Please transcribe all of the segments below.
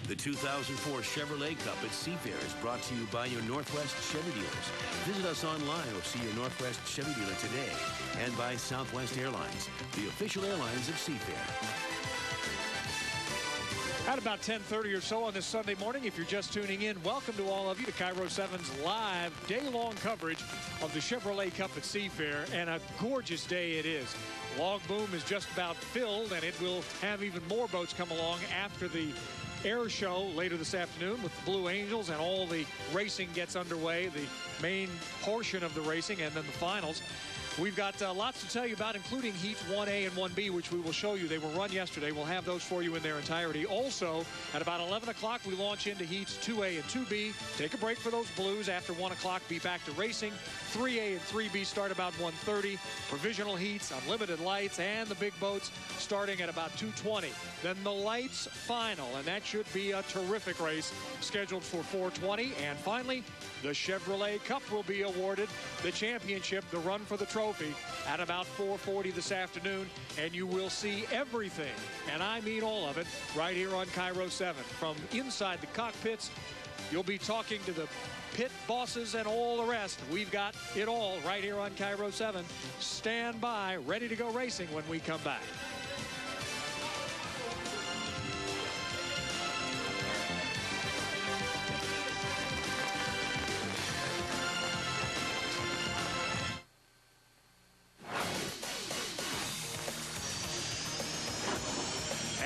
The 2004 Chevrolet Cup at Seafair is brought to you by your Northwest Chevy dealers. Visit us online or see your Northwest Chevy dealer today. And by Southwest Airlines, the official airlines of Seafair. At about 10:30 or so on this Sunday morning, if you're just tuning in, welcome to all of you to KIRO 7's live day-long coverage of the Chevrolet Cup at Seafair, and a gorgeous day it is. Log Boom is just about filled, and it will have even more boats come along after the air show later this afternoon with the Blue Angels, and all the racing gets underway, the main portion of the racing, and then the finals. We've got lots to tell you about, including Heats 1A and 1B, which we will show you. They were run yesterday. We'll have those for you in their entirety. Also, at about 11 o'clock, we launch into Heats 2A and 2B. Take a break for those Blues. After 1 o'clock, be back to racing. 3A and 3B start about 1:30. Provisional heats, unlimited lights, and the big boats starting at about 2:20. Then the lights final, and that should be a terrific race scheduled for 4:20. And finally, the Chevrolet Cup will be awarded the championship, the run for the trophy, at about 4:40 this afternoon. And you will see everything, and I mean all of it, right here on KIRO 7. From inside the cockpits, you'll be talking to the pit bosses and all the rest. We've got it all right here on KIRO 7. Stand by, ready to go racing when we come back.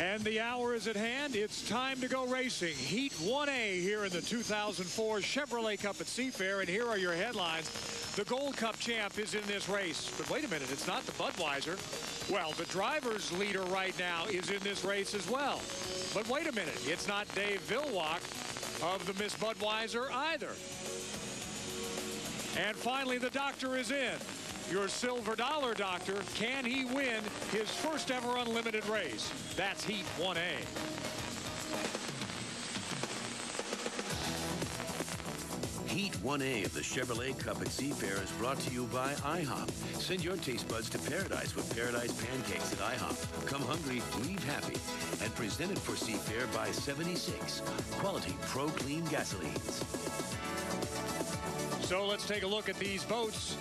And the hour is at hand. It's time to go racing. Heat 1A here in the 2004 Chevrolet Cup at Seafair. And here are your headlines. The Gold Cup champ is in this race. But wait a minute, it's not the Budweiser. Well, the driver's leader right now is in this race as well. But wait a minute, it's not Dave Villwock of the Miss Budweiser either. And finally, the doctor is in. Your silver dollar doctor, can he win his first ever unlimited race? That's Heat 1A. Heat 1A of the Chevrolet Cup at Seafair is brought to you by IHOP. Send your taste buds to paradise with Paradise Pancakes at IHOP. Come hungry, leave happy. And presented for Seafair by 76, quality Pro Clean gasolines. So let's take a look at these boats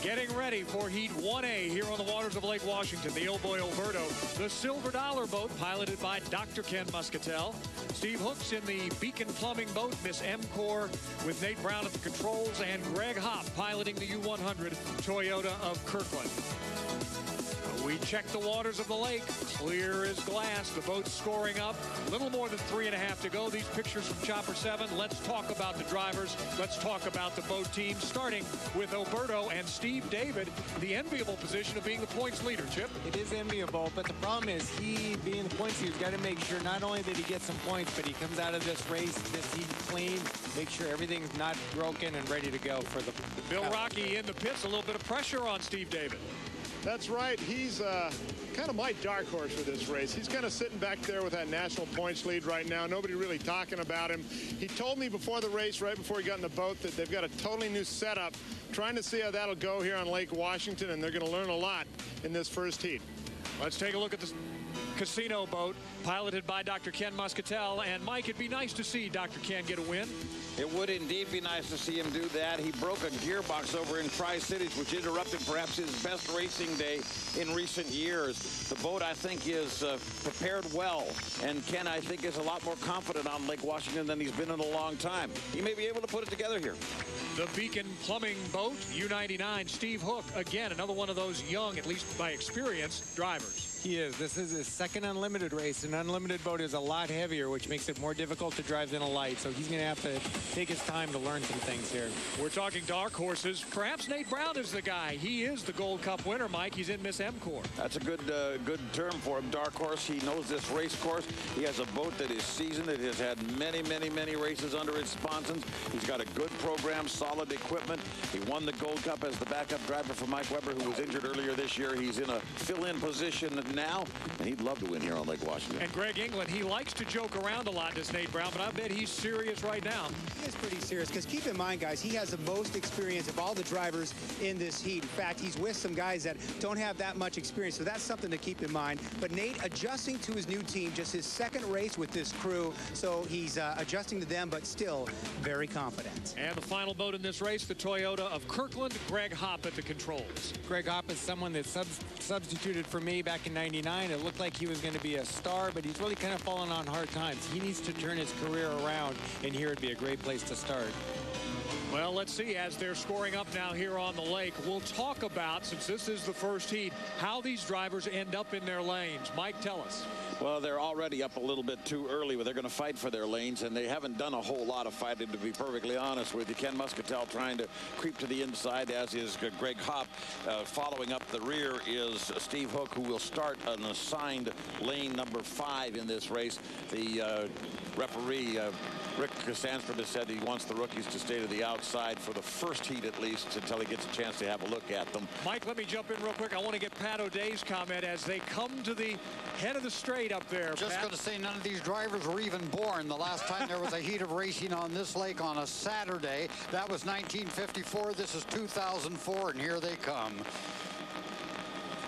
getting ready for Heat 1A here on the waters of Lake Washington. The Illboy Alberto, the Silver Dollar boat piloted by Dr. Ken Muscatel. Steve Hook's in the Beacon Plumbing boat, Miss M-Core with Nate Brown at the controls, and Greg Hopp piloting the U100 Toyota of Kirkland. We check the waters of the lake, clear as glass. The boat's scoring up, a little more than 3.5 to go. These pictures from Chopper 7. Let's talk about the drivers. Let's talk about the boat team, starting with Alberto and Steve David, the enviable position of being the points leader, Chip. It is enviable, but the problem is he, being the points leader, he's got to make sure not only that he gets some points, but he comes out of this race, this heat clean, make sure everything's not broken and ready to go for the... Bill Rocky in the pits, a little bit of pressure on Steve David. That's right. He's kind of my dark horse for this race. He's kind of sitting back there with that national points lead right now. Nobody really talking about him. He told me before the race, right before he got in the boat, that they've got a totally new setup. Trying to see how that'll go here on Lake Washington, and they're going to learn a lot in this first heat. Let's take a look at the casino boat piloted by Dr. Ken Muscatel. And Mike, it'd be nice to see Dr. Ken get a win. It would indeed be nice to see him do that. He broke a gearbox over in Tri-Cities, which interrupted perhaps his best racing day in recent years. The boat, I think, is prepared well, and Ken, I think, is a lot more confident on Lake Washington than he's been in a long time. He may be able to put it together here. The Beacon Plumbing boat, U99, Steve Hook, again, another one of those young, at least by experience, drivers. He is. This is his second unlimited race. An unlimited boat is a lot heavier, which makes it more difficult to drive than a light. So he's going to have to take his time to learn some things here. We're talking dark horses. Perhaps Nate Brown is the guy. He is the Gold Cup winner, Mike. He's in Miss M-Core. That's a good term for him, dark horse. He knows this race course. He has a boat that is seasoned. It has had many, many, many races under its sponsons. He's got a good program, solid equipment. He won the Gold Cup as the backup driver for Mike Weber, who was injured earlier this year. He's in a fill-in position now, and he'd love to win here on Lake Washington. And Greg England, he likes to joke around a lot, does Nate Brown, but I bet he's serious right now. He is pretty serious because keep in mind, guys, he has the most experience of all the drivers in this heat. In fact, he's with some guys that don't have that much experience, so that's something to keep in mind. But Nate adjusting to his new team, just his second race with this crew, so he's adjusting to them, but still very confident. And the final boat in this race, the Toyota of Kirkland, Greg Hopp at the controls. Greg Hopp is someone that substituted for me back in '99. It looked like he was going to be a star, but he's really kind of fallen on hard times. He needs to turn his career around, and here would be a great place to start. Well, let's see, as they're scoring up now here on the lake, we'll talk about, since this is the first heat, how these drivers end up in their lanes. Mike, tell us. Well, they're already up a little bit too early, but they're going to fight for their lanes, and they haven't done a whole lot of fighting, to be perfectly honest with you. Ken Muscatel trying to creep to the inside, as is Greg Hopp. Following up the rear is Steve Hook, who will start an assigned lane number 5 in this race. The referee, Rick Sandstrom, has said he wants the rookies to stay to the outside for the first heat at least until he gets a chance to have a look at them. Mike, let me jump in real quick. I want to get Pat O'Day's comment as they come to the head of the straight up there. Just going to say none of these drivers were even born. The last time there was a heat of racing on this lake on a Saturday, that was 1954. This is 2004, and here they come.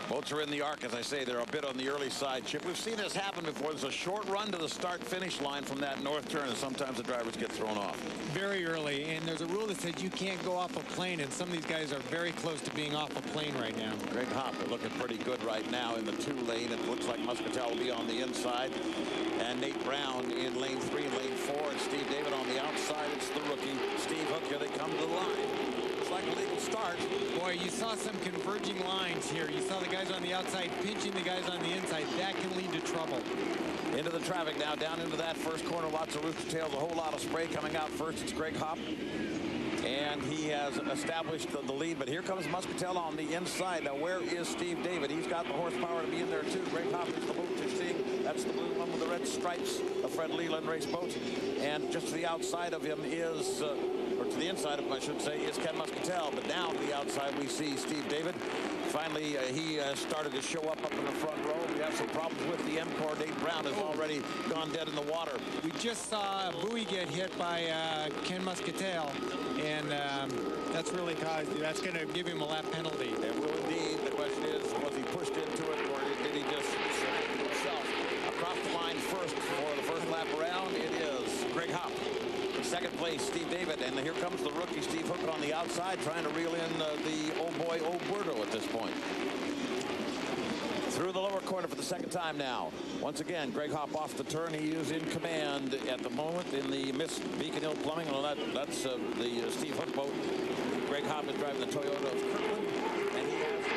Boats are in the arc, as I say. They're a bit on the early side, Chip. We've seen this happen before. There's a short run to the start-finish line from that north turn, and sometimes the drivers get thrown off. Very early, and there's a rule that says you can't go off a plane, and some of these guys are very close to being off a plane right now. Greg Hopp looking pretty good right now in the 2 lane. It looks like Muscatel will be on the inside, and Nate Brown in lane 3 and lane 4, and Steve David on the outside. It's the rookie, Steve Hook. Here they come to the line. It's like a legal start. Boy, you saw some converging lines here. You saw the guys on the outside pinching the guys on the inside. That can lead to trouble. Into the traffic now, down into that first corner. Lots of rooster tails, a whole lot of spray coming out first. It's Greg Hopp, and he has established the lead. But here comes Muscatel on the inside. Now, where is Steve David? He's got the horsepower to be in there, too. Greg Hopp is the boat you're seeing. That's the blue one with the red stripes, a Fred Leland race boat. And just to the outside of him is... or to the inside of him, I should say, is Ken Muscatel. But now to the outside, we see Steve David. Finally, he started to show up in the front row. We have some problems with the M-Core. Nate Brown has already gone dead in the water. We just saw a buoy get hit by Ken Muscatel, and that's really that's going to give him a lap penalty. It will indeed. The question is, was he pushed into it, or did he just slide into himself? Across the line first for the first lap around, it is Greg Hopp. Second place, Steve David, and here comes the rookie Steve Hook on the outside, trying to reel in the old boy Oberto at this point. Through the lower corner for the second time now. Once again, Greg Hopp off the turn. He is in command at the moment in the Miss Beacon Hill Plumbing. Well, that's the Steve Hook boat. Greg Hopp is driving the Toyota of Kirkland, and he has the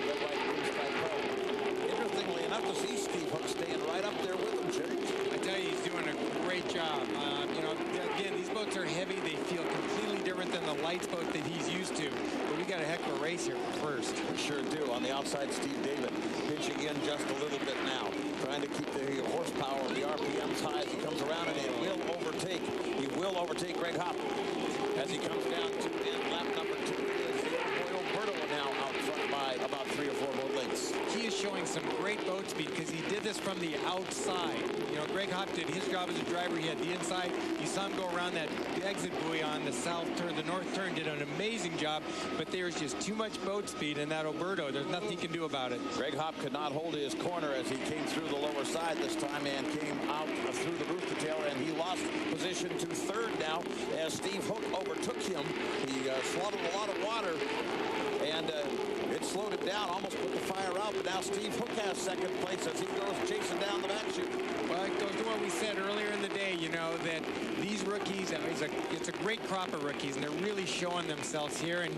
red, white, blue stripe boat. Interestingly enough, to see Steve Hook staying right up there with him, Jim. I tell you, he's doing a great job. You know, again, these boats are heavy. They feel completely different than the lights boat that he's used to. But we got a heck of a race here first. We sure do. On the outside, Steve David pitching in just a little bit now, trying to keep the horsepower of the RPMs high as he comes around, and he will overtake Greg Hopp as he comes down to lap number 2. Is the old boy Oberto now out front by about 3 or 4 boat lengths. He is showing some great boat speed because he did this from the outside. You know, Greg Hopp did his job as a driver. He had the inside. You saw him go around that exit buoy on the south turn. The north turn did an amazing job, but there's just too much boat speed in that Oberto. There's nothing he can do about it. Greg Hopp could not hold his corner as he came through the lower side this time and came out through the rooster tail, and he lost position to third now as Steve Hook overtook him. He swallowed a lot of water, and it slowed it down, almost put the fire out, but now Steve Hook has second place as he goes chasing down the back chute. Well, it goes to what we said earlier in the day, you know, that these rookies, it's a great crop of rookies, and they're really showing themselves here, and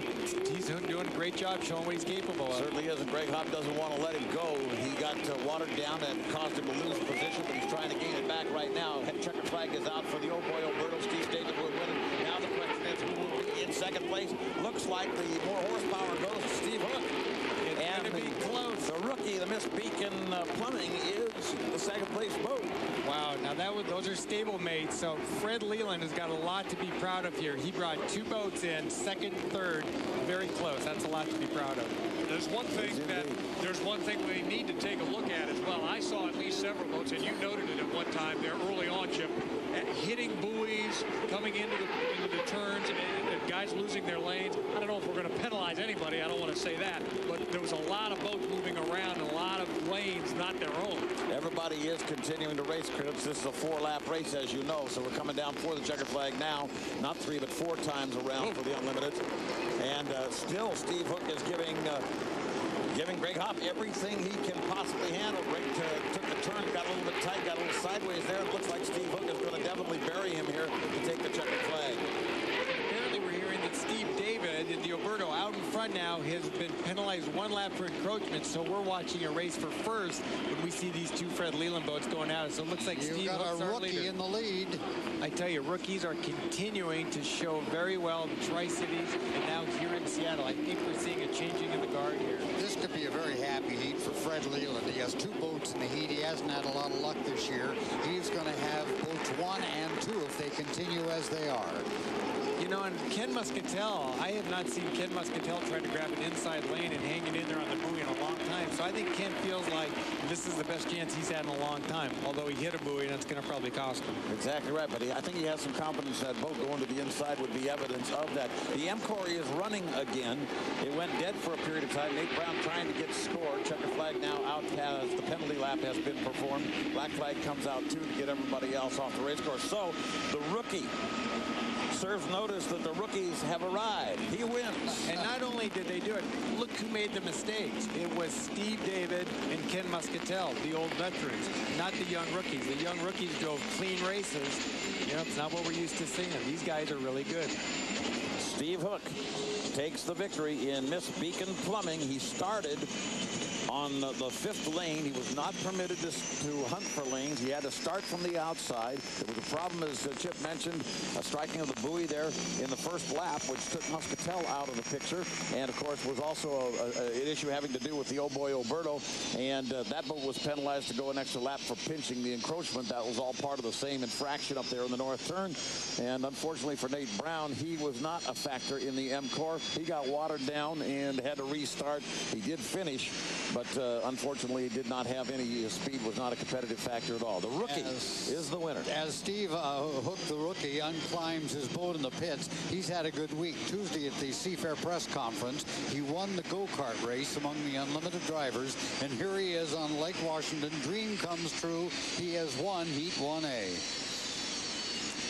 he's doing a great job showing what he's capable of. Certainly is, and Greg Hopp doesn't want to let him go. He got watered down and caused him to lose position, but he's trying to gain it back right now. Checker flag is out for the old boy Oberto. Steve David will win it. Now the question is, who will be in second place? Looks like the more horsepower goes to Steve Hook. It's going to be close. The rookie, the Miss Beacon Plumbing, is the second place boat. Wow, now those are stable mates, so Fred Leland has got a lot to be proud of here. He brought 2 boats in, second, third, very close. That's a lot to be proud of. There's one thing we need to take a look at as well. I saw at least several boats, and you noted it at one time there early on, Chip. hitting buoys, coming into the turns, and guys losing their lanes. I don't know if we're going to penalize anybody. I don't want to say that, but there was a lot of boats moving around and a lot of lanes not their own. Everybody is continuing to race, Chris. This is a 4-lap race, as you know, so we're coming down for the checker flag now. Not 3, but 4 times around for the Unlimited. And still, Steve Hook is giving Greg Hopp everything he can possibly handle. Greg took the turn, got a little bit tight, got a little sideways there. It looks like Steve Hook is going to definitely bury him here to take the checkered flag. Apparently, we're hearing that Steve David in the Alberto out in front now has been penalized 1 lap for encroachment. So we're watching a race for first when we see these 2 Fred Leland boats going out. So it looks like Steve Hook's got a our rookie leader. in the lead. I tell you, rookies are continuing to show very well in the Tri-Cities and now here in Seattle. I think we're seeing a changing of the guard here. This could be a very happy heat for Fred Leland. He has 2 boats in the heat. He hasn't had a lot of luck this year. He's going to have boats 1 and 2 if they continue as they are. You know, and Ken Muscatel, I have not seen Ken Muscatel try to grab an inside lane and hang it in there on the buoy in a long time. So I think Ken feels like this is the best chance he's had in a long time. Although he hit a buoy, and that's going to probably cost him. Exactly right, but I think he has some confidence that boat going to the inside would be evidence of that. The MCOR is running again. It went dead for a period of time. Nate Brown trying to get scored. Checker flag now out as the penalty lap has been performed. Black flag comes out too to get everybody else off the race course. So the rookie serves notice that the rookies have arrived. He wins. And not only did they do it, look who made the mistakes. It was Steve David and Ken Muscatel, the old veterans, not the young rookies. The young rookies drove clean races. You know, it's not what we're used to seeing. These guys are really good. Steve Hook takes the victory in Miss Beacon Plumbing. He started on the 5th lane. He was not permitted to hunt for lanes. He had to start from the outside. There was a problem, as Chip mentioned, a striking of the buoy there in the first lap, which took Muscatel out of the picture. And, of course, was also an issue having to do with the Oh Boy Alberto. And that boat was penalized to go an extra lap for pinching the encroachment. That was all part of the same infraction up there in the north turn. And, unfortunately for Nate Brown, he was not a factor in the MCOR. He got watered down and had to restart. He did finish, but unfortunately did not have any speed, was not a competitive factor at all. The rookie is the winner. As Steve Hook, the rookie, unclimbs his boat in the pits, he's had a good week. Tuesday at the Seafair press conference, he won the go-kart race among the Unlimited drivers, and here he is on Lake Washington. Dream comes true. He has won Heat 1A.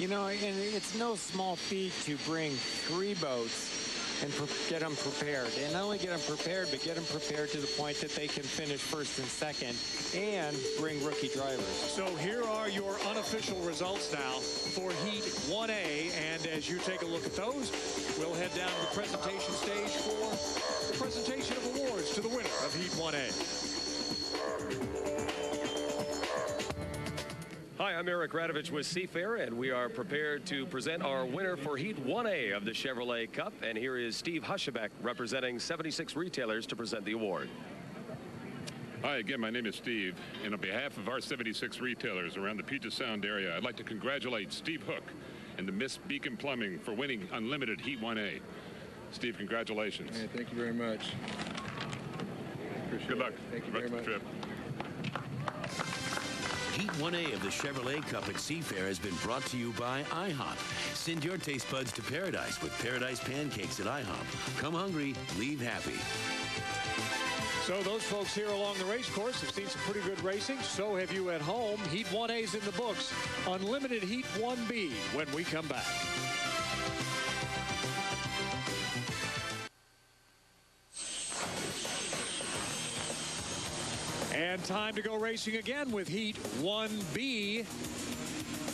You know, and it's no small feat to bring 3 boats and get them prepared. And not only get them prepared, but get them prepared to the point that they can finish first and second and bring rookie drivers. So here are your unofficial results now for Heat 1A. And as you take a look at those, we'll head down to the presentation stage for the presentation of awards to the winner of Heat 1A. Hi, I'm Eric Radovich with Seafair, and we are prepared to present our winner for Heat 1A of the Chevrolet Cup. And here is Steve Huschebeck representing 76 retailers to present the award. Hi again, my name is Steve, and on behalf of our 76 retailers around the Puget Sound area, I'd like to congratulate Steve Hook and the Miss Beacon Plumbing for winning Unlimited Heat 1A. Steve, congratulations. Hey, thank you very much. Good luck. Thank you very much. Trip. Heat 1A of the Chevrolet Cup at Seafair has been brought to you by IHOP. Send your taste buds to paradise with Paradise Pancakes at IHOP. Come hungry, leave happy. So those folks here along the race course have seen some pretty good racing. So have you at home. Heat 1A's in the books. Unlimited Heat 1B when we come back. And time to go racing again with Heat 1B.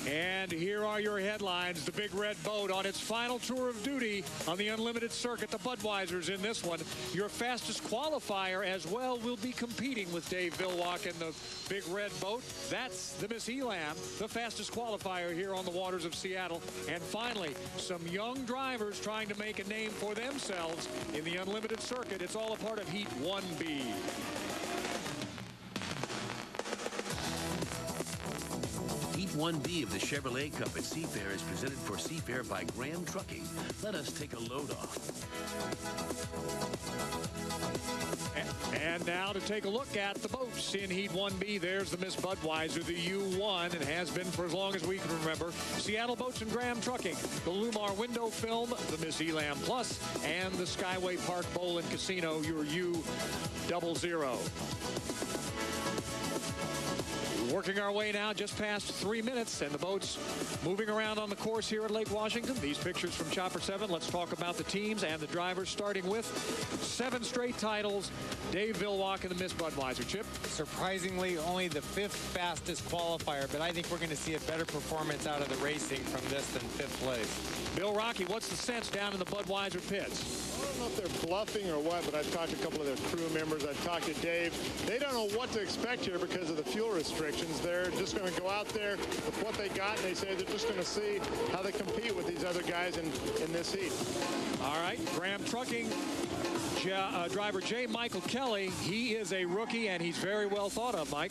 And here are your headlines. The Big Red Boat on its final tour of duty on the Unlimited Circuit. The Budweiser's in this one. Your fastest qualifier as well will be competing with Dave Villwalk and the Big Red Boat. That's the Miss Elam, the fastest qualifier here on the waters of Seattle. And finally, some young drivers trying to make a name for themselves in the Unlimited Circuit. It's all a part of Heat 1B. Heat 1B of the Chevrolet Cup at Seafair is presented for Seafair by Graham Trucking. Let us take a load off. And now to take a look at the boats in Heat 1B. There's the Miss Budweiser, the U1, and has been for as long as we can remember. Seattle Boats and Graham Trucking, the Lumar Window Film, the Miss Elam Plus, and the Skyway Park Bowl and Casino, your U00. Working our way now just past 3 minutes, and the boats moving around on the course here at Lake Washington. These pictures from Chopper 7. Let's talk about the teams and the drivers, starting with 7 straight titles. Dave Villwock and the Miss Budweiser. Chip? Surprisingly, only the 5th fastest qualifier, but I think we're going to see a better performance out of the racing from this than 5th place. Bill Rocky, what's the sense down in the Budweiser pits? I don't know if they're bluffing or what, but I've talked to a couple of their crew members. I've talked to Dave. They don't know what to expect here because of the fuel restrictions. They're just going to go out there with what they got, and they say they're just going to see how they compete with these other guys in this heat. All right, Graham Trucking driver J. Michael Kelly. He is a rookie, and he's very well thought of, Mike.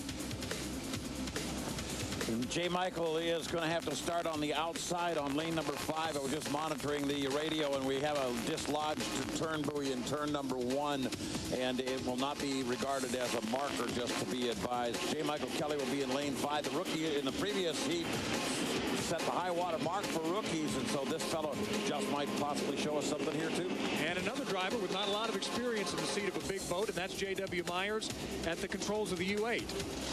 J. Michael is going to have to start on the outside on lane number 5. I was just monitoring the radio, and we have a dislodged turn buoy in turn number 1, and it will not be regarded as a marker, just to be advised. J. Michael Kelly will be in lane 5. The rookie in the previous heat set the high water mark for rookies, and so this fellow just might possibly show us something here too. And another driver with not a lot of experience in the seat of a big boat, and that's J.W. Myers at the controls of the U8.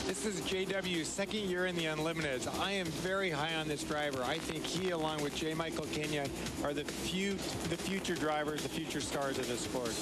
This is J.W.'s 2nd year in the Unlimiteds. I am very high on this driver. I think he, along with J. Michael Kenya, are the future drivers, the future stars of this sport.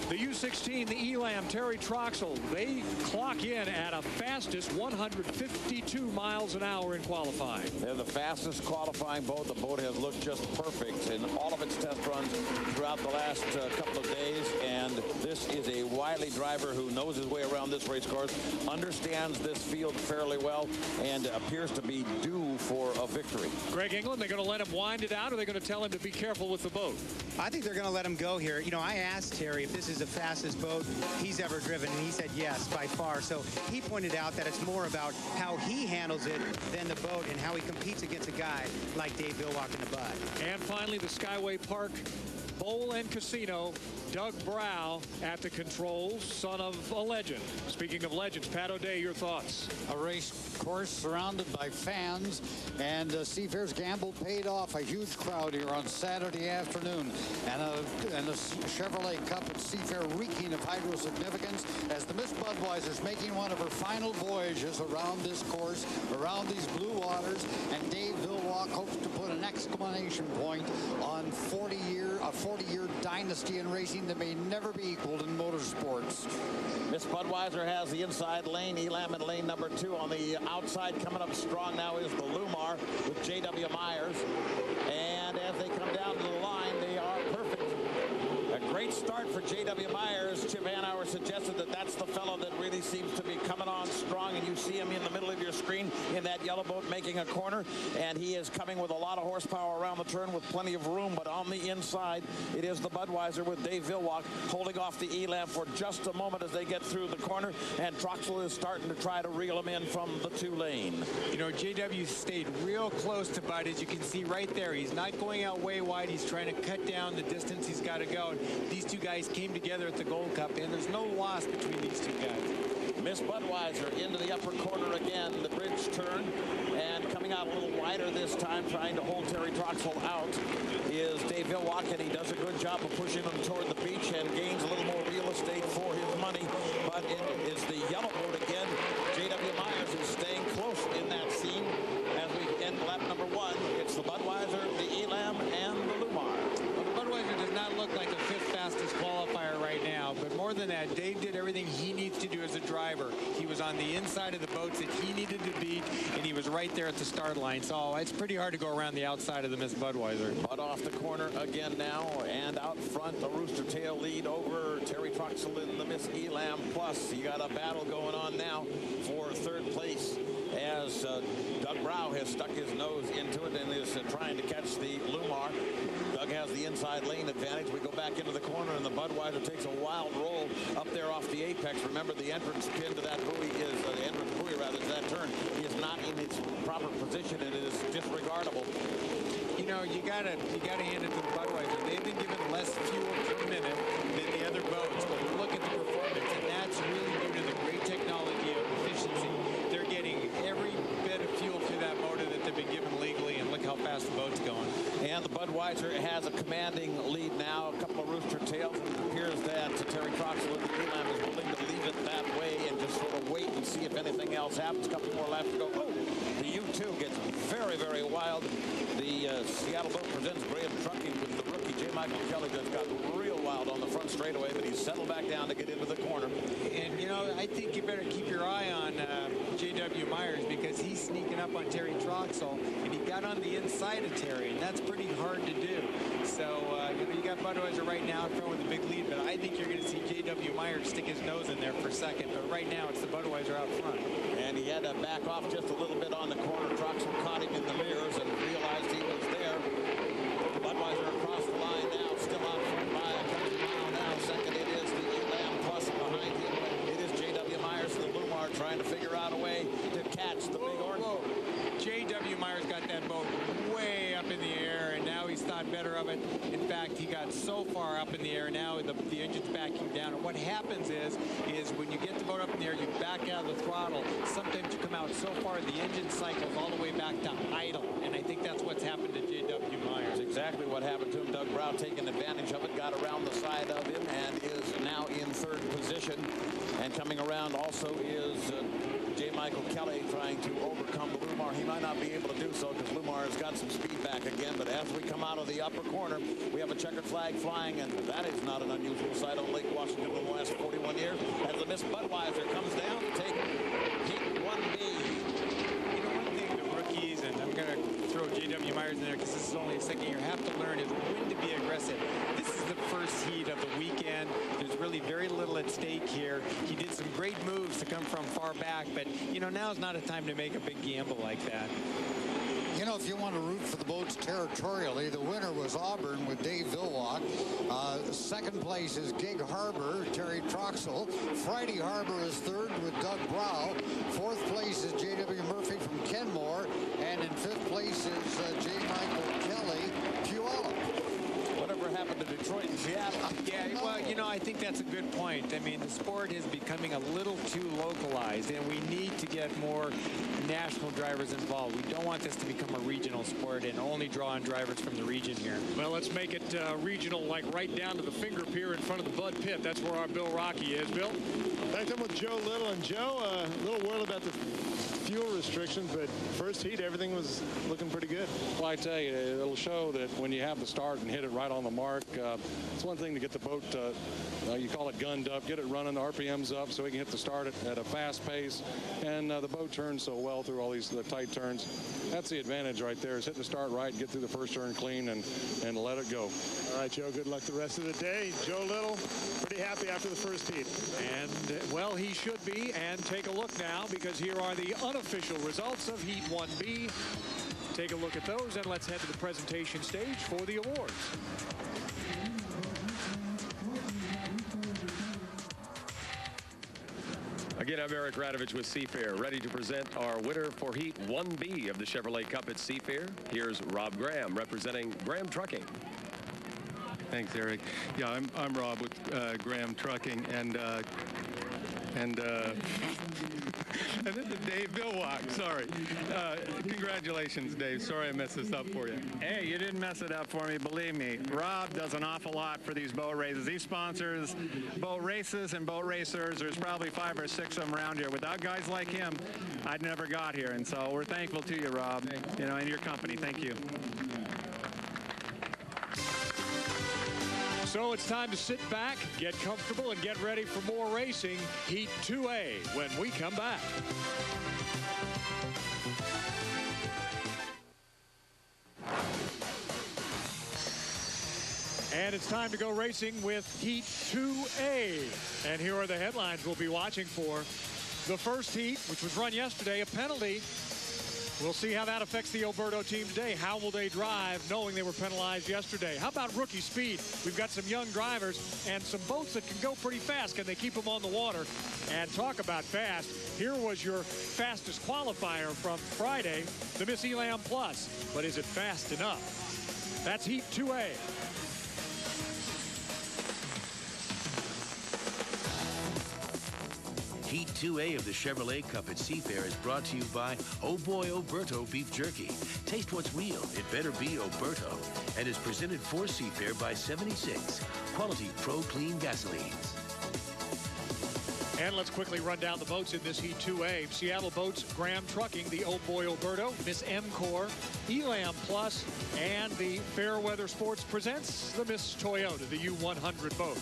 The U16, the Elam, Terry Troxel, they clock in at a fastest 152 miles an hour in qualifying. They're the fastest qualifying boat. The boat has looked just perfect in all of its test runs throughout the last couple of days. And this is a wily driver who knows his way around this race course, understands this field fairly well, and appears to be due for a victory. Greg England, they're going to let him wind it out, or they're going to tell him to be careful with the boat? I think they're going to let him go here. You know, I asked Terry if this is the fastest boat he's ever driven, and he said yes, by far. So he pointed out that it's more about how he handles it than the boat and how he competes against a guy like Dave Villwock in the Bud. And finally, the Skyway Park Bowl and Casino, Doug Brow at the controls, son of a legend. Speaking of legends, Pat O'Day, your thoughts? A race course surrounded by fans, and Seafair's gamble paid off. A huge crowd here on Saturday afternoon, and a Chevrolet Cup at Seafair reeking of hydro significance as the Miss Budweiser's making one of her final voyages around this course, around these blue waters, and Dave Villwock hopes to put an exclamation point on a 40-year dynasty in racing that may never be equaled in motorsports. Miss Budweiser has the inside lane. Elam in lane number 2. On the outside, coming up strong now is the Lumar with J.W. Myers. And as they come down to the line, they are perfect. A great start for J.W. Myers. Chip Hanauer suggested that that's the fellow that really seems to be coming on strong, and you see him in the middle of your screen in that yellow boat making a corner, and he is coming with a lot of horsepower around the turn with plenty of room, but on the inside it is the Budweiser with Dave Villwock holding off the Elam for just a moment as they get through the corner, and Troxel is starting to try to reel him in from the 2 lane. You know, JW stayed real close to Bud, as you can see right there. He's not going out way wide. He's trying to cut down the distance he's got to go. These 2 guys came together at the Gold Cup, and there's no loss between these 2 guys. Miss Budweiser into the upper corner again, the bridge turn, and coming out a little wider this time, trying to hold Terry Troxel out, is Dave Villwock, and he does a good job of pushing him toward the beach and gains a little more real estate for his money. But it is the yellow boat again. J.W. Myers is staying close in that scene as we end lap number 1. It's the Budweiser, the Elam, and the Lumar. Well, the Budweiser does not look like a 5th fastest qualifier right now, but more than that, Dave did everything he needs to do as a driver. He was on the inside of the boats that he needed to beat, and he was right there at the start line. So it's pretty hard to go around the outside of the Miss Budweiser. Bud off the corner again now, and out front, the Rooster Tail lead over Terry Troxel in the Miss Elam Plus. You got a battle going on now for 3rd place as Doug Brow has stuck his nose into it and is trying to catch the Lumar. Doug has the inside lane advantage. We go back into the corner, and the Budweiser takes a wild roll up there off the apex. Remember, the entrance pin to that buoy is the entrance buoy, rather, is that turn. He is not in its proper position, and it is disregardable. You know, you gotta hand it to the Budweiser. They've been given less fuel per minute than the other boats, but look at the performance, and that's really due to the great technology of efficiency. They're getting every bit of fuel through that motor that they've been given legally, and look how fast the boat's going. And the Budweiser has a commanding lead now, a couple of rooster tails, and it appears that Terry Troxel of the Elam is willing to leave it that way and just sort of wait and see if anything else happens. A couple more laps to go. Oh, the U2 gets very, very wild. The Seattle boat presents Graham Trucking with the rookie J. Michael Kelly just got real wild on the front straightaway, but he's settled back down to get into the corner. And, you know, I think you better keep your eye on J.W. Myers, because he's sneaking up on Terry Troxel, and he got on the inside of Terry, and that's pretty hard to do. So, you know, you got Budweiser right now in front with a big lead, but I think you're going to see J.W. Myers stick his nose in there for a second. But right now, it's the Budweiser out front. And he had to back off just a little bit on the corner. Troxel caught him in the mirrors and realized he was there. Budweiser across the line now, still out front by a couple mile now. Second, it is the Elam Plus behind him. It is J.W. Myers and the Blumar trying to figure out a way to catch the big orange. J.W. Myers got that boat way up in the air, and now he's thought better of it. In fact, he got so far up in the air, now the engine's backing down. And what happens is when you get the boat up in the air, you back out of the throttle. Sometimes you come out so far, the engine cycles all the way back to idle. And I think that's what's happened to J.W. Myers. Exactly what happened to him. Doug Brow taking advantage of it, got around the side of him, and is now in third position. And coming around also is J. Michael Kelly trying to overcome the Lumar. He might not be able to do so because Lumar has got some speed back again. But as we come out of the upper corner, we have a checkered flag flying, and that is not an unusual sight on Lake Washington in the last 41 years. As the Miss Budweiser comes down to take Heat 1B. You know, one thing the rookies, and I'm going to throw J.W. Myers in there because this is only a second year, have to learn is when to be aggressive. This is the first heat of the weekend. There's really very little at stake here. He did some great moves to come from far back, but, you know, now's not a time to make a big gamble like that. You know, if you want to root for the boats territorially, the winner was Auburn with Dave Villwock. Second place is Gig Harbor, Terry Troxel. Friday Harbor is third with Doug Brow. Fourth place is J.W. Murphy from Kenmore. And in fifth place is J. Michael Kelly, Puyallup. Whatever happened to Detroit and Seattle? Yeah, well, you know, I think that's a good point. I mean, the sport is becoming a little too localized, and we need to get more national drivers involved. We don't want this to become a regional sport and only draw on drivers from the region here. Well, let's make it regional, like right down to the finger pier in front of the Bud Pit. That's where our Bill Rocky is. Bill? Back then with Joe Little, and Joe, a little worried about the fuel restrictions, but first heat, everything was looking pretty good. Well, I tell you, it'll show that when you have the start and hit it right on the mark, it's one thing to get the boat, you call it gunned up, get it running, the RPM's up so we can hit the start at a fast pace, and the boat turns so well through all these tight turns. That's the advantage right there, is hit the start right, get through the first turn clean, and let it go. All right, Joe, good luck the rest of the day. Joe Little, pretty happy after the first heat. And, well, he should be. And take a look now, because here are the unofficial results of Heat 1B. Take a look at those, and let's head to the presentation stage for the awards. Again, I'm Eric Radovich with Seafair, ready to present our winner for Heat 1B of the Chevrolet Cup at Seafair. Here's Rob Graham representing Graham Trucking. Thanks, Eric. Yeah, I'm Rob with Graham Trucking, and this is Dave Villwock. Sorry. Congratulations, Dave. Sorry I messed this up for you. Hey, you didn't mess it up for me. Believe me, Rob does an awful lot for these boat races. He sponsors boat races and boat racers. There's probably 5 or 6 of them around here. Without guys like him, I'd never got here. And so we're thankful to you, Rob, you know, and your company. Thank you. So it's time to sit back, get comfortable, and get ready for more racing. Heat 2A when we come back. And it's time to go racing with Heat 2A. And here are the headlines we'll be watching for. The first heat, which was run yesterday, a penalty We'll see how that affects the Alberto team today. How will they drive knowing they were penalized yesterday? How about rookie speed? We've got some young drivers and some boats that can go pretty fast. Can they keep them on the water? And talk about fast. Here was your fastest qualifier from Friday, the Miss Elam Plus. But is it fast enough? That's Heat 2A. Heat 2A of the Chevrolet Cup at Seafair is brought to you by Oh Boy Oberto Beef Jerky. Taste what's real. It better be Oberto. And is presented for Seafair by 76 Quality Pro Clean Gasolines. And let's quickly run down the boats in this Heat 2A. Seattle Boats, Graham Trucking, the Oh Boy Oberto, Miss M-Core, Elam Plus, and the Fairweather Sports presents the Miss Toyota, the U100 boat.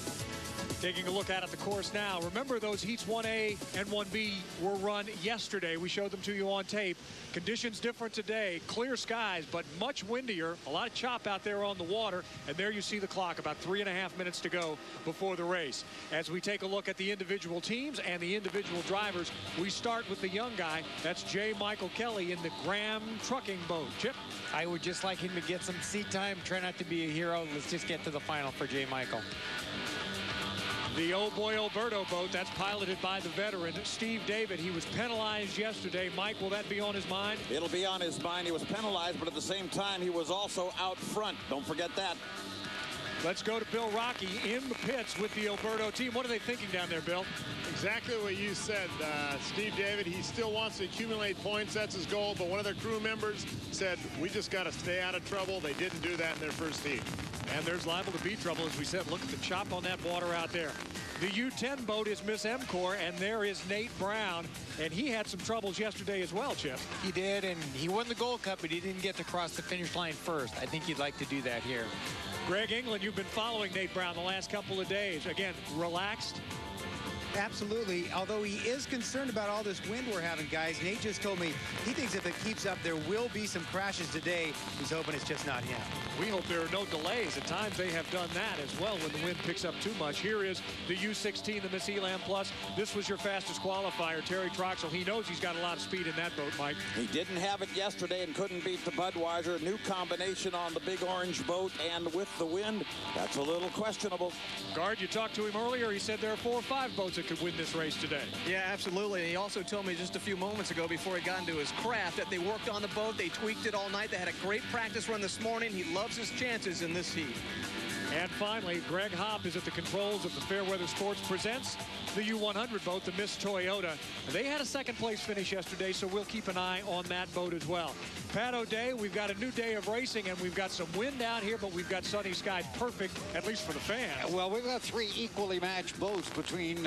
Taking a look at the course now. Remember, those heats 1A and 1B were run yesterday. We showed them to you on tape. Conditions different today. Clear skies, but much windier. A lot of chop out there on the water. And there you see the clock, about 3.5 minutes to go before the race. As we take a look at the individual teams and the individual drivers, we start with the young guy. That's J. Michael Kelly in the Graham Trucking boat. Chip? I would just like him to get some seat time. Try not to be a hero. Let's just get to the final for J. Michael. The Oh Boy Alberto boat, that's piloted by the veteran, Steve David. He was penalized yesterday. Mike, will that be on his mind? It'll be on his mind. He was penalized, but at the same time, he was also out front. Don't forget that. Let's go to Bill Rocky in the pits with the Alberto team. What are they thinking down there, Bill? Exactly what you said, Steve David. He still wants to accumulate points. That's his goal. But one of their crew members said, we just got to stay out of trouble. They didn't do that in their first heat. And there's liable to be trouble, as we said. Look at the chop on that water out there. The U10 boat is Miss M-Core, and there is Nate Brown. And he had some troubles yesterday as well, Chip. He did, and he won the Gold Cup, but he didn't get to cross the finish line first. I think he'd like to do that here. Greg England, you've been following Nate Brown the last couple of days. Again, relaxed. Absolutely. Although he is concerned about all this wind we're having, guys. Nate just told me he thinks if it keeps up, there will be some crashes today. He's hoping it's just not him. We hope there are no delays. At times they have done that as well when the wind picks up too much. Here is the U16, the Miss Elam Plus. This was your fastest qualifier, Terry Troxel. He knows he's got a lot of speed in that boat, Mike. He didn't have it yesterday and couldn't beat the Budweiser. New combination on the big orange boat, and with the wind, that's a little questionable. Guard, you talked to him earlier. He said there are 4 or 5 boats that could win this race today. Yeah, absolutely. And he also told me just a few moments ago before he got into his craft that they worked on the boat. They tweaked it all night. They had a great practice run this morning. He loves his chances in this heat. And finally, Greg Hopp is at the controls of the Fairweather Sports presents the U100 boat, the Miss Toyota. They had a second place finish yesterday, so we'll keep an eye on that boat as well. Pat O'Day, we've got a new day of racing, and we've got some wind out here, but we've got sunny skies, perfect, at least for the fans. Well, we've got 3 equally matched boats between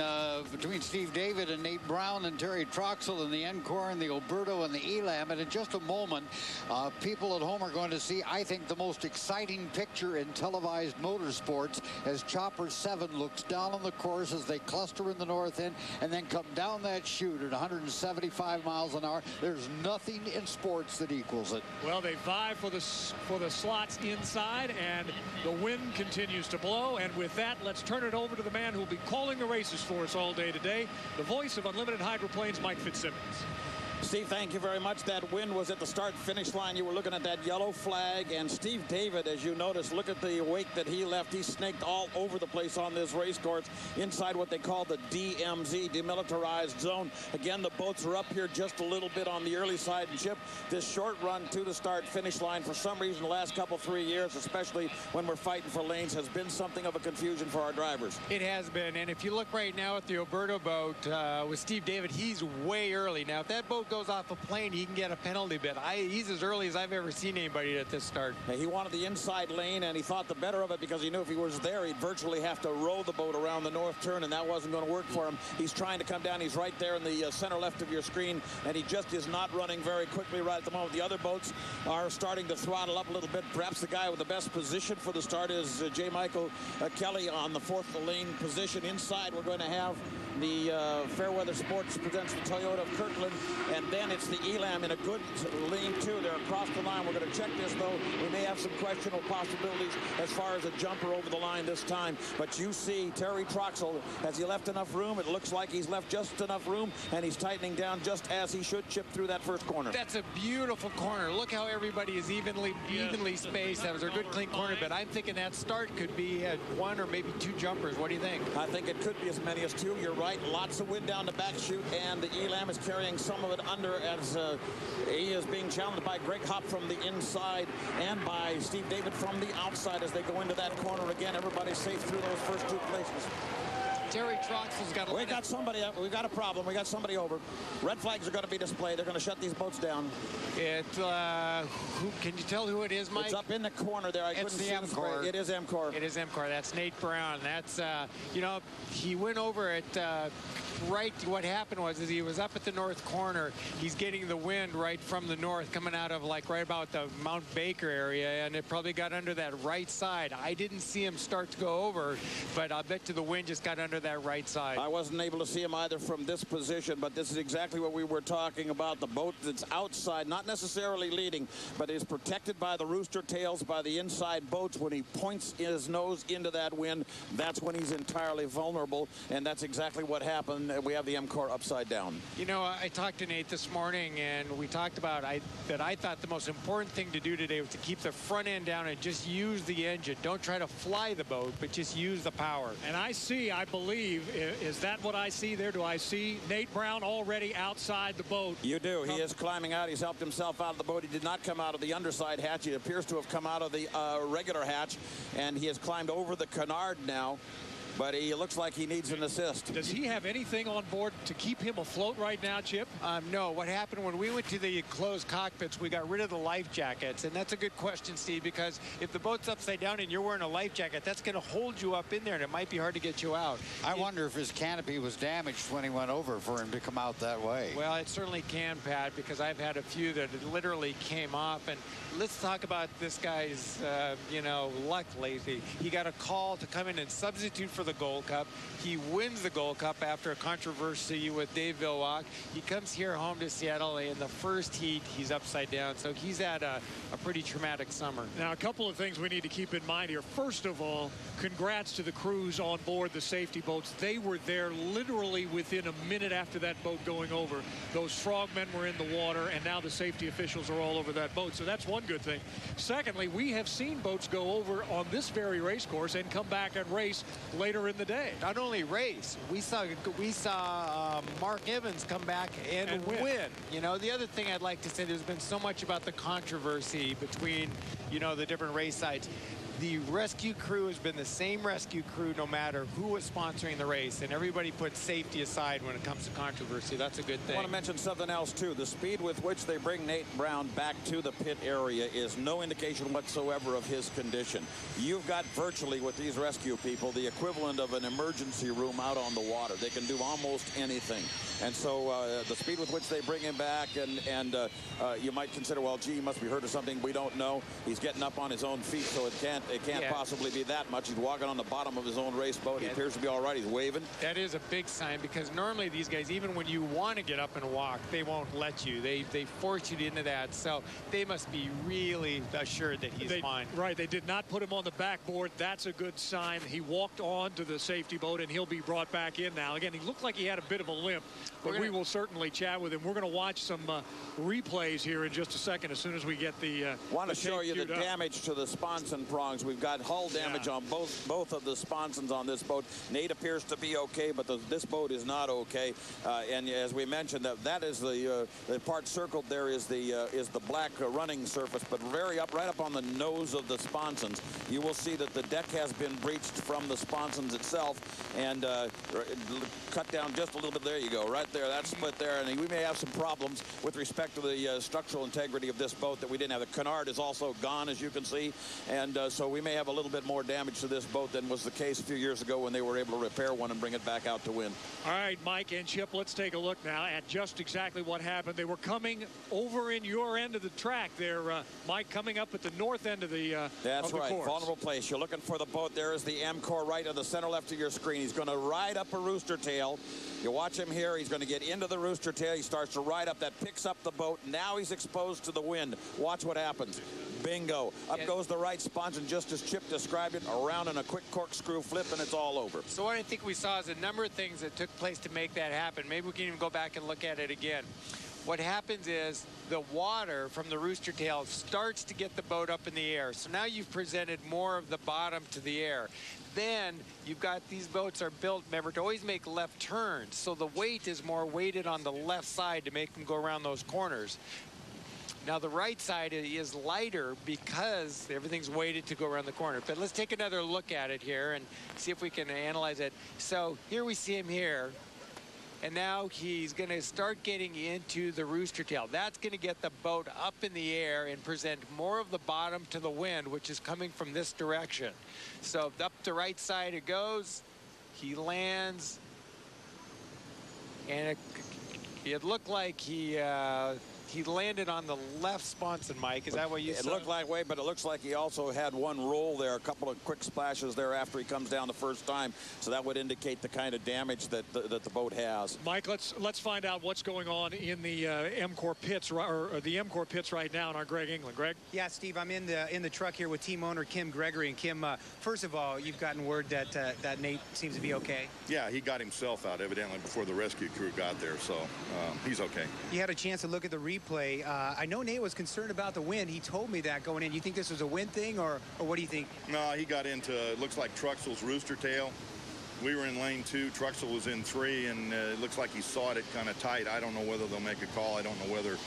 Steve David and Nate Brown and Terry Troxel and the Encore and the Alberto and the Elam. And in just a moment, people at home are going to see, I think, the most exciting picture in televised motorsports as Chopper 7 looks down on the course as they cluster in the north end and then come down that chute at 175 miles an hour. There's nothing in sports that equals it. Well, they vie for the slots inside, and the wind continues to blow. And with that, let's turn it over to the man who will be calling the races for us all day today, the voice of Unlimited Hydroplanes, Mike Fitzsimmons. Steve, thank you very much. That wind was at the start-finish line. You were looking at that yellow flag, and Steve David, as you notice, look at the wake that he left. He snaked all over the place on this race course inside what they call the DMZ, demilitarized zone. Again, the boats are up here just a little bit on the early side. And Chip, this short run to the start-finish line, for some reason, the last couple, 3 years, especially when we're fighting for lanes, has been something of a confusion for our drivers. It has been, and if you look right now at the Alberto boat with Steve David, he's way early. Now, if that boat goes off a plane, he can get a penalty bid. He's as early as I've ever seen anybody at this start. He wanted the inside lane, and he thought the better of it because he knew if he was there, he'd virtually have to row the boat around the north turn, and that wasn't going to work for him. He's trying to come down. He's right there in the center left of your screen, and he just is not running very quickly right at the moment. The other boats are starting to throttle up a little bit. Perhaps the guy with the best position for the start is J. Michael Kelly on the 4th lane position. Inside, we're going to have the Fairweather Sports presents the Toyota of Kirkland, And then it's the Elam in a good lean, too. They're across the line. We're going to check this, though. We may have some questionable possibilities as far as a jumper over the line this time. But you see Terry Troxel, has he left enough room? It looks like he's left just enough room, and he's tightening down just as he should, chip through that first corner. That's a beautiful corner. Look how everybody is evenly spaced. That was a good clean corner, but I'm thinking that start could be at 1 or maybe 2 jumpers. What do you think? I think it could be as many as 2. You're right. Lots of wind down the back chute, and the Elam is carrying some of it under as he is being challenged by Greg Hopp from the inside and by Steve David from the outside as they go into that corner again. Everybody's safe through those first 2 places. Terry Troxel's got a We got somebody. We got a problem. We got somebody over. Red flags are going to be displayed. They're going to shut these boats down. Who can you tell who it is, Mike? It's up in the corner there. I couldn't see the spray. It is MCOR. It is MCOR. That's Nate Brown. That's you know, he went over it. Right, what happened was he was up at the north corner. He's getting the wind right from the north, coming out of like right about the Mount Baker area, and it probably got under that right side. I didn't see him start to go over, but I'll bet you the wind just got under that right side. I wasn't able to see him either from this position, but this is exactly what we were talking about. The boat that's outside, not necessarily leading, but is protected by the rooster tails, by the inside boats. When he points his nose into that wind, that's when he's entirely vulnerable, and that's exactly what happened. We have the MCOR upside down. You know, I talked to Nate this morning, and we talked about that I thought the most important thing to do today was to keep the front end down and just use the engine. Don't try to fly the boat, but just use the power. And I believe, is that what I see there? Do I see Nate Brown already outside the boat? You do. He is climbing out. He's helped himself out of the boat. He did not come out of the underside hatch. He appears to have come out of the regular hatch, and he has climbed over the canard now. But he looks like he needs an assist. Does he have anything on board to keep him afloat right now, Chip? No. What happened when we went to the closed cockpits, we got rid of the life jackets. And that's a good question, Steve, because if the boat's upside down and you're wearing a life jacket, that's going to hold you up in there, and it might be hard to get you out. I wonder if his canopy was damaged when he went over for him to come out that way. Well, it certainly can, Pat, because I've had a few that literally came off. And let's talk about this guy's, you know, luck lately. He got a call to come in and substitute for the Gold Cup. He wins the Gold Cup after a controversy with Dave Villwock. He comes here home to Seattle. In the first heat, he's upside down. So he's had a pretty traumatic summer. Now, a couple of things we need to keep in mind here. First of all, congrats to the crews on board the safety boats. They were there literally within a minute after that boat going over. Those frogmen were in the water, and now the safety officials are all over that boat. So that's one good thing. Secondly, we have seen boats go over on this very race course and come back and race later in the day. Not only race, we saw Mark Evans come back and win. You know, the other thing I'd like to say, there's been so much about the controversy between, you know, the different race sites. The rescue crew has been the same rescue crew no matter who was sponsoring the race, and everybody puts safety aside when it comes to controversy. That's a good thing. I want to mention something else, too. The speed with which they bring Nate Brown back to the pit area is no indication whatsoever of his condition. You've got virtually, with these rescue people, the equivalent of an emergency room out on the water. They can do almost anything. And so the speed with which they bring him back, and you might consider, well, gee, he must be hurt or something. We don't know. He's getting up on his own feet, so it can't possibly be that much. He's walking on the bottom of his own race boat. He appears to be all right. He's waving. That is a big sign, because normally these guys, even when you want to get up and walk, they won't let you. They force you into that. So they must be really assured that he's fine. Right. They did not put him on the backboard. That's a good sign. He walked on to the safety boat, and he'll be brought back in now. Again, he looked like he had a bit of a limp, but we will certainly chat with him. We're going to watch some replays here in just a second as soon as we get the want to show you the damage to the sponson prongs. We've got hull damage on both of the sponsons on this boat. Nate appears to be okay, but this boat is not okay. And as we mentioned, that is the part circled there is the black running surface, but right up on the nose of the sponsons, you will see that the deck has been breached from the sponsons itself, and cut down just a little bit. There you go, right there. That split there, and we may have some problems with respect to the structural integrity of this boat that we didn't have. The canard is also gone, as you can see, and so we may have a little bit more damage to this boat than was the case a few years ago when they were able to repair one and bring it back out to win. All right, Mike and Chip, let's take a look now at just exactly what happened. They were coming over in your end of the track there, Mike, coming up at the north end of the That's right, course. Vulnerable place. You're looking for the boat. There is the MCOR right on the center left of your screen. He's going to ride up a rooster tail. You watch him here. He's going to get into the rooster tail. He starts to ride up. That picks up the boat. Now he's exposed to the wind. Watch what happens. Bingo. Up goes the right sponge, and just as Chip described it, around in a quick corkscrew flip, and it's all over. So what I think we saw is a number of things that took place to make that happen. Maybe we can even go back and look at it again. What happens is the water from the rooster tail starts to get the boat up in the air. So now you've presented more of the bottom to the air. Then you've got these boats are built, remember, to always make left turns. So the weight is more weighted on the left side to make them go around those corners. Now the right side is lighter because everything's weighted to go around the corner. But let's take another look at it here and see if we can analyze it. So here we see him here. And now he's going to start getting into the rooster tail. That's going to get the boat up in the air and present more of the bottom to the wind, which is coming from this direction. So up the right side it goes. He lands. And it looked like he landed on the left sponson, Mike. Is that what you said? It looked that way, but it looks like he also had one roll there, a couple of quick splashes there after he comes down the first time. So that would indicate the kind of damage that the boat has. Mike, let's find out what's going on in the MCOR pits, or the MCOR pits right now in our Greg England. Greg? Yeah, Steve, I'm in the truck here with team owner Kim Gregory. And Kim, first of all, you've gotten word that Nate seems to be okay. Yeah, he got himself out evidently before the rescue crew got there, so he's okay. You had a chance to look at the replay. I know Nate was concerned about the wind. He told me that going in. You think this was a wind thing, or what do you think? No, he got into, it looks like Truxell's rooster tail. We were in lane 2. Truxell was in 3, and it looks like he sawed it kind of tight. I don't know whether they'll make a call. I don't know whether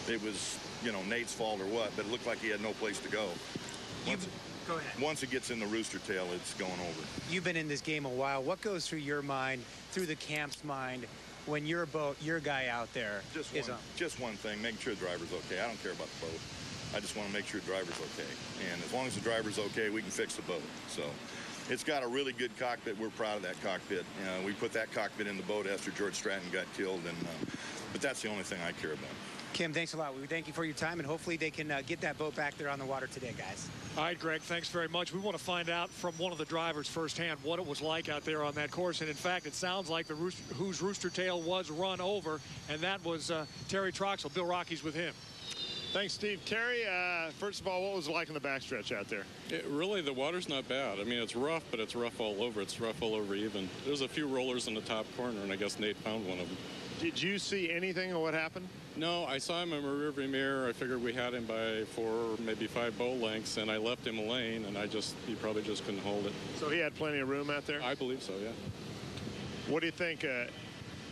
it was, Nate's fault or what, but it looked like he had no place to go. Go ahead. Once it gets in the rooster tail, it's going over. You've been in this game a while. What goes through your mind, through the camp's mind, when your boat, your guy out there Just one thing, making sure the driver's okay. I don't care about the boat. I just want to make sure the driver's okay. And as long as the driver's okay, we can fix the boat. So it's got a really good cockpit. We're proud of that cockpit. We put that cockpit in the boat after George Stratton got killed, but that's the only thing I care about. Kim, thanks a lot. We thank you for your time, and hopefully they can get that boat back there on the water today, guys. All right, Greg, thanks very much. We want to find out from one of the drivers firsthand what it was like out there on that course. And in fact, it sounds like whose rooster tail was run over, and that was Terry Troxell. Bill Rocky's with him. Thanks, Steve. Terry, first of all, what was it like in the backstretch out there? Really, the water's not bad. I mean, it's rough, but it's rough all over. It's rough all over even. There's a few rollers in the top corner, and I guess Nate found one of them. Did you see anything of what happened? No, I saw him in my rearview mirror. I figured we had him by 4, maybe 5 bow lengths, and I left him a lane, and he probably just couldn't hold it. So he had plenty of room out there? I believe so, yeah. What do you think?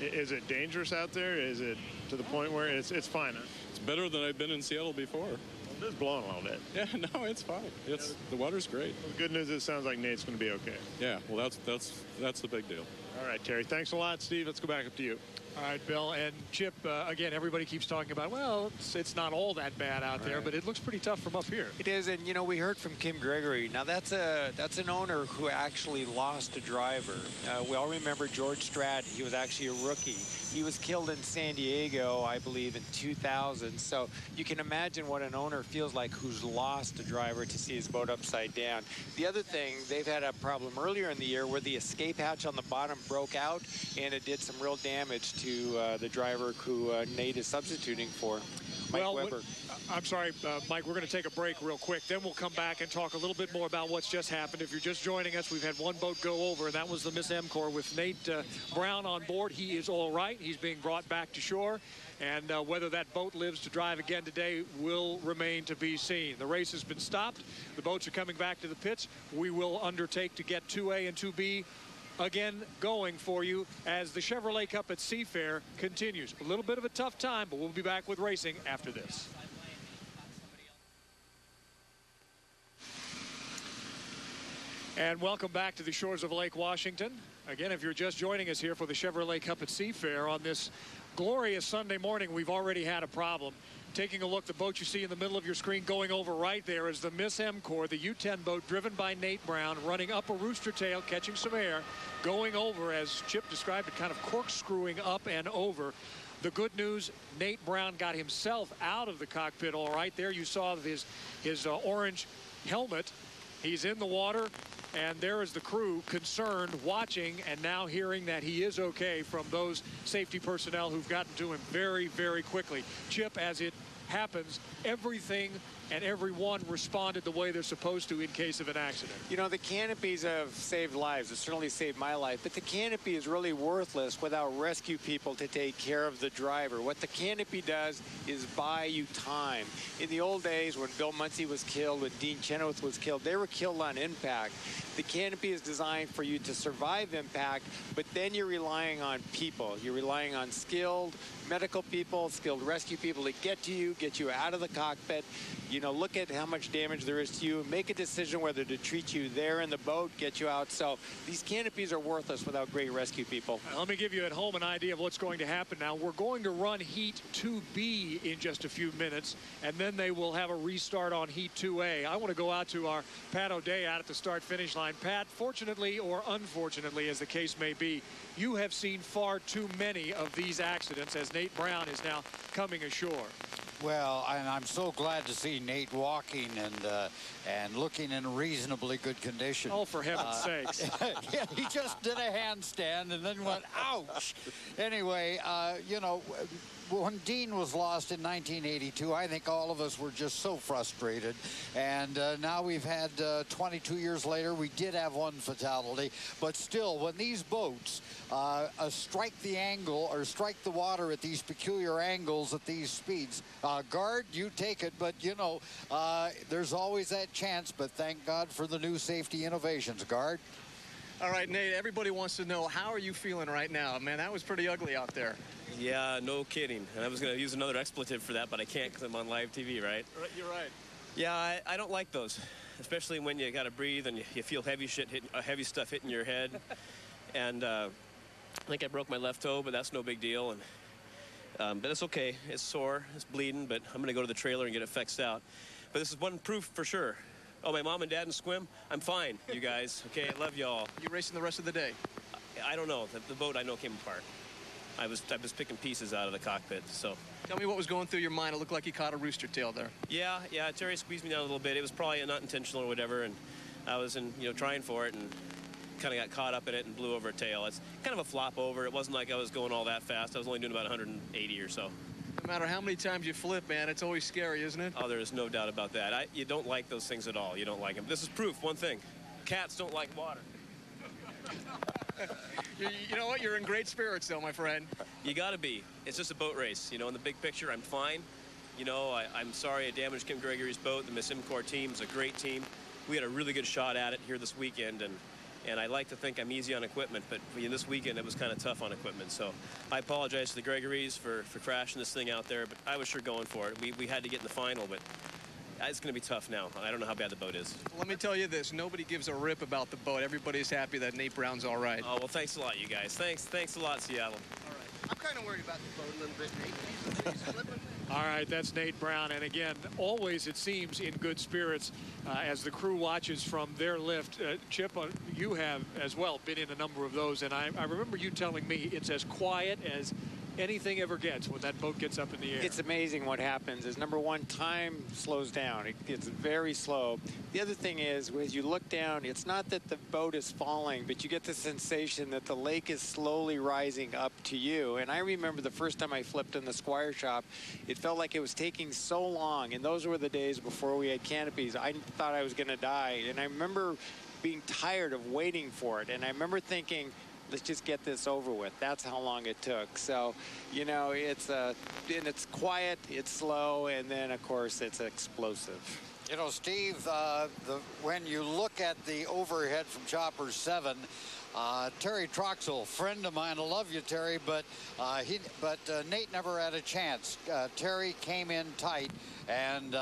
Is it dangerous out there? Is it to the point where it's fine? Huh? It's better than I've been in Seattle before. Well, it's blowing a little bit. Yeah, no, it's fine. The water's great. Well, the good news is it sounds like Nate's going to be okay. Yeah, well, that's the big deal. All right, Terry. Thanks a lot, Steve. Let's go back up to you. All right, Bill and Chip, again, everybody keeps talking about, well, it's not all that bad out there, but it looks pretty tough from up here. It is, and, we heard from Kim Gregory. Now, that's an owner who actually lost a driver. We all remember George Stratton. He was actually a rookie. He was killed in San Diego, I believe, in 2000. So you can imagine what an owner feels like who's lost a driver to see his boat upside down. The other thing, they've had a problem earlier in the year where the escape hatch on the bottom broke out, and it did some real damage to the driver who Nate is substituting for, Mike Weber. I'm sorry, Mike, we're going to take a break real quick. Then we'll come back and talk a little bit more about what's just happened. If you're just joining us, we've had one boat go over, and that was the Miss MCOR with Nate Brown on board. He is all right. He's being brought back to shore, and whether that boat lives to drive again today will remain to be seen. The race has been stopped. The boats are coming back to the pits. We will undertake to get 2A and 2B again going for you as the Chevrolet Cup at Seafair continues. A little bit of a tough time, but we'll be back with racing after this. And welcome back to the shores of Lake Washington. Again, if you're just joining us here for the Chevrolet Cup at Seafair on this glorious Sunday morning, we've already had a problem. Taking a look, the boat you see in the middle of your screen going over right there is the Miss MCOR, the U-10 boat driven by Nate Brown, running up a rooster tail, catching some air, going over, as Chip described it, kind of corkscrewing up and over. The good news, Nate Brown got himself out of the cockpit all right. There you saw his orange helmet. He's in the water. And there is the crew concerned, watching, and now hearing that he is okay from those safety personnel who've gotten to him very, very quickly. Chip, as it happens, everything and everyone responded the way they're supposed to in case of an accident. You know, the canopies have saved lives. It certainly saved my life. But the canopy is really worthless without rescue people to take care of the driver. What the canopy does is buy you time. In the old days, when Bill Munsey was killed, when Dean Chenoweth was killed, they were killed on impact. The canopy is designed for you to survive impact, but then you're relying on people. You're relying on skilled medical people, skilled rescue people to get you out of the cockpit. You know, look at how much damage there is to you, make a decision whether to treat you there in the boat, get you out. So these canopies are worthless without great rescue people. Let me give you at home an idea of what's going to happen now. We're going to run Heat 2B in just a few minutes, and then they will have a restart on Heat 2A. I want to go out to our Pat O'Day out at the start-finish line. Pat, fortunately or unfortunately, as the case may be, you have seen far too many of these accidents as Nate Brown is now coming ashore. Well, and I'm so glad to see Nate walking and looking in reasonably good condition. Oh, for heaven's sakes. Yeah, he just did a handstand and then went, ouch. Anyway, you know, when Dean was lost in 1982, I think all of us were just so frustrated. And now we've had 22 years later, we did have one fatality. But still, when these boats strike the angle or strike the water at these peculiar angles at these speeds, guard, you take it. But, you know, there's always that chance. But thank God for the new safety innovations, guard. All right, Nate, everybody wants to know, how are you feeling right now? Man, that was pretty ugly out there. Yeah, no kidding. And I was going to use another expletive for that, but I can't because I'm on live TV, right? You're right. Yeah, I don't like those, especially when you got to breathe and you feel heavy stuff hitting your head. And I think I broke my left toe, but that's no big deal. And but it's okay. It's sore. It's bleeding, but I'm going to go to the trailer and get it fixed out. But this is one proof for sure. Oh, my mom and dad in Squim? I'm fine, you guys. Okay, I love y'all. You racing the rest of the day? I don't know. The boat I know came apart. I was picking pieces out of the cockpit, so. Tell me what was going through your mind. It looked like you caught a rooster tail there. Yeah, Terry squeezed me down a little bit. It was probably not intentional or whatever, and I was trying for it and kind of got caught up in it and blew over a tail. It's kind of a flop over. It wasn't like I was going all that fast. I was only doing about 180 or so. No matter how many times you flip, man, it's always scary, isn't it? Oh, there is no doubt about that. You don't like those things at all. You don't like them. This is proof, one thing. Cats don't like water. You know what? You're in great spirits, though, my friend. You got to be. It's just a boat race. You know, in the big picture, I'm fine. You know, I'm sorry I damaged Kim Gregory's boat. The Miss IMCOR team is a great team. We had a really good shot at it here this weekend, and I like to think I'm easy on equipment, but this weekend it was kind of tough on equipment. So I apologize to the Gregorys for crashing this thing out there, but I was sure going for it. We had to get in the final, but it's going to be tough now. I don't know how bad the boat is. Let me tell you this. Nobody gives a rip about the boat. Everybody's happy that Nate Brown's all right. Oh, well, thanks a lot, you guys. Thanks a lot, Seattle. All right. I'm kind of worried about the boat a little bit, Nate. He's slipping. All right, that's Nate Brown. And again, always, it seems, in good spirits as the crew watches from their lift. Chip, you have as well been in a number of those. And I remember you telling me it's as quiet as anything ever gets when that boat gets up in the air. It's amazing what happens is, number one, time slows down. It gets very slow. The other thing is, as you look down, it's not that the boat is falling, but you get the sensation that the lake is slowly rising up to you. And I remember the first time I flipped in the Squire shop, it felt like it was taking so long. And those were the days before we had canopies. I thought I was going to die. And I remember being tired of waiting for it. And I remember thinking, let's just get this over with. That's how long it took. So, you know, it's quiet, it's slow, and then, of course, it's explosive. You know, Steve, when you look at the overhead from Chopper 7, Terry Troxel, friend of mine, I love you, Terry, but Nate never had a chance. Terry came in tight, and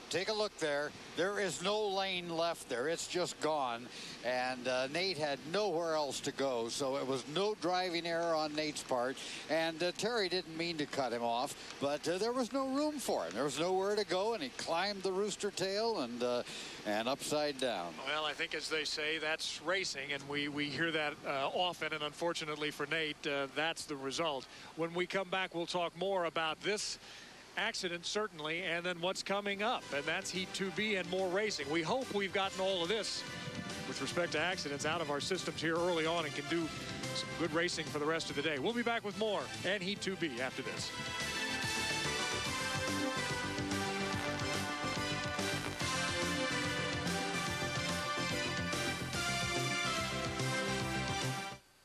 take a look there. There is no lane left there. It's just gone. And Nate had nowhere else to go, so it was no driving error on Nate's part. And Terry didn't mean to cut him off, but there was no room for him. There was nowhere to go, and he climbed the rooster tail and upside down. Well, I think, as they say, that's racing, and we hear that often, and unfortunately for Nate, that's the result. When we come back, we'll talk more about this accident, certainly, and then what's coming up, and that's Heat 2B and more racing. We hope we've gotten all of this. We're with respect to accidents out of our systems here early on and can do some good racing for the rest of the day. We'll be back with more and Heat 2B after this.